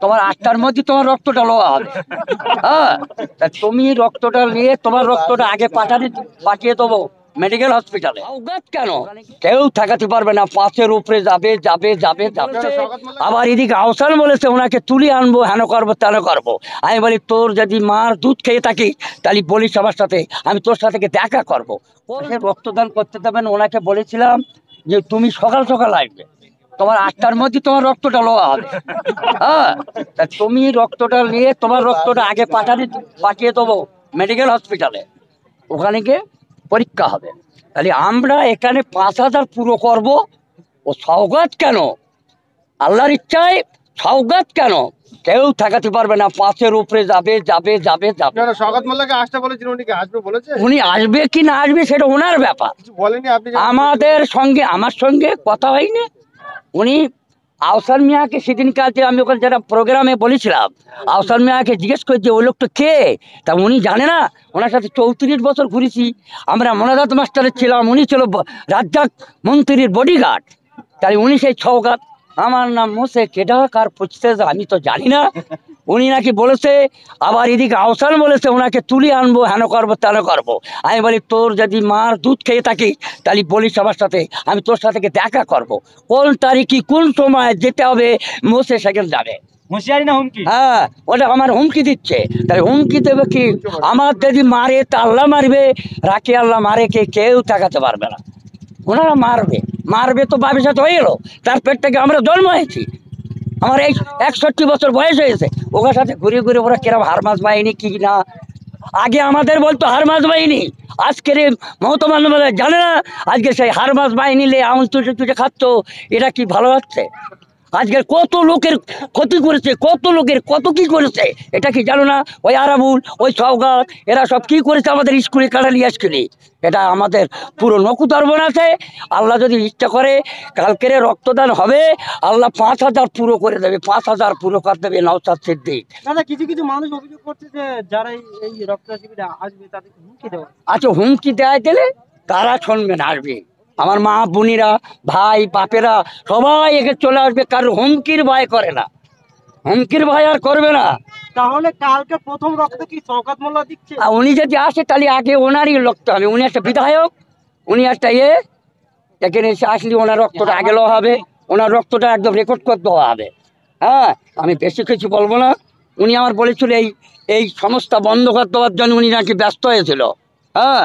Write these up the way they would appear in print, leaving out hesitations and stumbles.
তোমার 8টার মধ্যে তোমার রক্তটা লওয়া হবে। হ্যাঁ, তা তুমি রক্তটা নিয়ে তোমার রক্তটা আগে পাঠিয়ে দেবো মেডিকেল হসপিটালে। অজ্ঞাত কেন কেউ ঠেকাতে পারবে না, 5-এর উপরে যাবে যাবে যাবে যাবে। আবার এদিকে আহসান বলেছে ওনাকে তুলে আনবো, হেন করবো তেন করবো। আমি বলি তোর যদি মার দুধ খেয়ে থাকি তাহলে বলিস আমার সাথে, আমি তোর সাথে দেখা করবো। রক্তদান করতে দেবেন, ওনাকে বলেছিলাম যে তুমি সকাল সকাল আসবে, তোমার 8টার মধ্যে তোমার রক্তটা লওয়া হবে। হ্যাঁ, তা তুমি রক্তটা নিয়ে তোমার রক্তটা আগে পাঠিয়ে দেবো মেডিকেল হসপিটালে, ওখানে গিয়ে পরীক্ষা হবে। তাহলে আমরা এখানে 5,000 পুরো করব। ও সওগাত কেন, আল্লাহর ইচ্ছায় সওগাত কেন কেউ ঠেকাতে পারবে না, 5-এর উপরে যাবে যাবে যাবে যাবে। সওগাত মোল্লাকে আসতে বলেছিল, উনি কি আসবে বলেছে? উনি আসবে কি না আসবে সেটা ওনার ব্যাপার, বলেনি আপনি? আমার সঙ্গে কথা হয়নি। উনি আহসান মিয়াকে সেদিন কালকে আমি ওখানে যারা প্রোগ্রামে বলেছিলাম, আহসান মিয়াকে জিজ্ঞেস করছি ওই লোকটা কে, তা উনি জানে না। ওনার সাথে 34 বছর ঘুরেছি আমরা, মোনাজাত মাস্টারের ছিলাম, উনি ছিল রাজ্জাক মন্ত্রীর বডিগার্ড। তাই উনি সেই সওগাত। আমার নাম মোসে, কেডা কার পুছতে আমি তো জানি না। উনি নাকি বলেছে, আবার এদিকে আহসান বলেছে ওনাকে তুলে আনবো, হেন করবো তেন করবো। আমি বলি তোর যদি মার দুধ খেয়ে থাকি তাহলে বলিস আমার সাথে, আমি তোর সাথে দেখা করবো। কোন তারিখে কোন সময় যেতে হবে মোসে সেখানে যাবে। হুঁশিয়ারি না হুমকি? হ্যাঁ, ওটা আমার হুমকি দিচ্ছে। তাহলে হুমকি দেবে কি, আমার যদি মারে তা আল্লাহ মারবে, রাখি আল্লাহ মারে কে কেউ ঠেকাতে পারবে না। ওনারা মারবে তো বাবির সাথে হয়ে গেলো, তার পেট থেকে আমরা জন্ম হয়েছি। আমার এই 61 বছর বয়স হয়েছে, ওখার সাথে ঘুরে ঘুরে ওরা কিরম হারমাজ বাহিনী কি না। আগে আমাদের বলতো হারমাজ বাহিনী, আজকের মহতমান জানে না আজকে সেই হারমাজ বাহিনী লে আউন তুটে খাচ্ছ, এটা কি ভালো হচ্ছে? আজকের কত লোকের ক্ষতি করেছে, কত লোকের কত কি করেছে, এটা কি জানো না? ওই আরাবুল, ওই সওগাত, এরা সব কি করেছে আমাদের স্কুলে, কাটালি স্কুলে। এটা আমাদের পুরো নকুতার্বণ আছে। আল্লাহ যদি ইচ্ছা করে কালকের রক্তদান হবে, আল্লাহ 5,000 পুরো করে দেবে, 5,000 পুরো করে দেবে নওশাদ সিদ্দিক। দাদা, কিছু কিছু মানুষ অভিযোগ করছে যে যারা এই রক্ত শিবিরে আসবে তাদেরকে হুমকি দেওয়া। আচ্ছা, হুমকি দেয় দিলে তারা শুনবে না, আসবে। আমার মা বোনেরা ভাই বাপেরা সবাই একে চলে আসবে, কারণ হুমকির ভয় করে না, হুমকির ভয় আর করবে না। তাহলে কালকে প্রথম রক্ত কি শওকত মোল্লা দিচ্ছে? আর উনি যদি আসে তাহলে আগে ওনারই রক্ত হবে, উনি একটা বিধায়ক, উনি একটা এখানে এসে আসলে ওনার রক্তটা আগে লওয়া হবে, ওনার রক্তটা একদম রেকর্ড করে দেওয়া হবে। হ্যাঁ, আমি বেশি কিছু বলবো না। উনি আমার বলেছিল এই সংস্থা বন্ধ করে দেওয়ার জন্য উনি নাকি ব্যস্ত হয়েছিল। হ্যাঁ,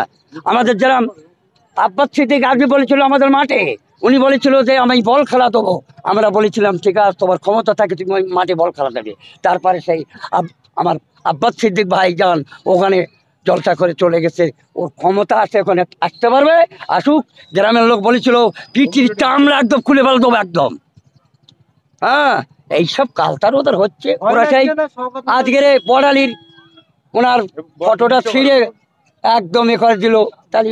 আমাদের যারা আব্বাস সিদ্দিক আসবে বলেছিল আমাদের মাঠে, উনি বলেছিল যে আমি বল খেলা দেবো। আমরা বলেছিলাম ঠিক আছে, তোমার ক্ষমতা থাকে তুমি ওই মাঠে বল খেলা দেবে। তারপরে সেই আমার আব্বাস সিদ্দিক ভাইজান ওখানে জলসা করে চলে গেছে, ওর ক্ষমতা আছে, ওখানে আসতে পারবে, আসুক। গ্রামের লোক বলেছিল পিঠির চামড়া একদম খুলে ফেল দেবো একদম। হ্যাঁ, এইসব কালতার ওদের হচ্ছে। ওরা সেই আজকের বড়ালির ওনার ফটোটা ছিঁড়ে একদম করে দিল। তাহলে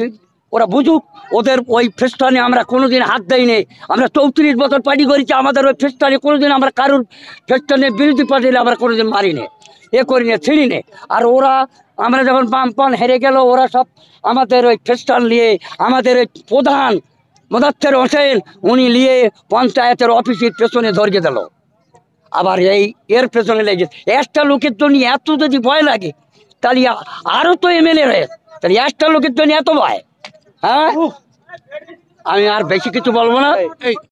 ওরা বুঝুক, ওদের ওই ফেস্টানে আমরা কোনোদিন হাত দেয়নি। আমরা 34 বছর পার্টি করেছি, আমাদের ওই ফেস্টানে কোনোদিন আমরা কারুর ফেস্টানের বিরোধী পার্টিলে আমরা কোনোদিন মারিনি, করি না, ছিঁড়ি নে। আর ওরা আমরা যখন বামপন হেরে গেল, ওরা সব আমাদের ওই ফেস্টান নিয়ে আমাদের ওই প্রধান মোদাচ্ছের হোসেন উনি নিয়ে পঞ্চায়েতের অফিসের পেছনে ধরিয়ে দিল। আবার এর পেছনে লেগে একটা লোকের জন্য এত যদি ভয় লাগে, তাহলে আরও তো এমএলএ রয়েছে, তাহলে একটা লোকের জন্য এত ভয়। হ্যাঁ, আমি আর বেশি কিছু বলবো না।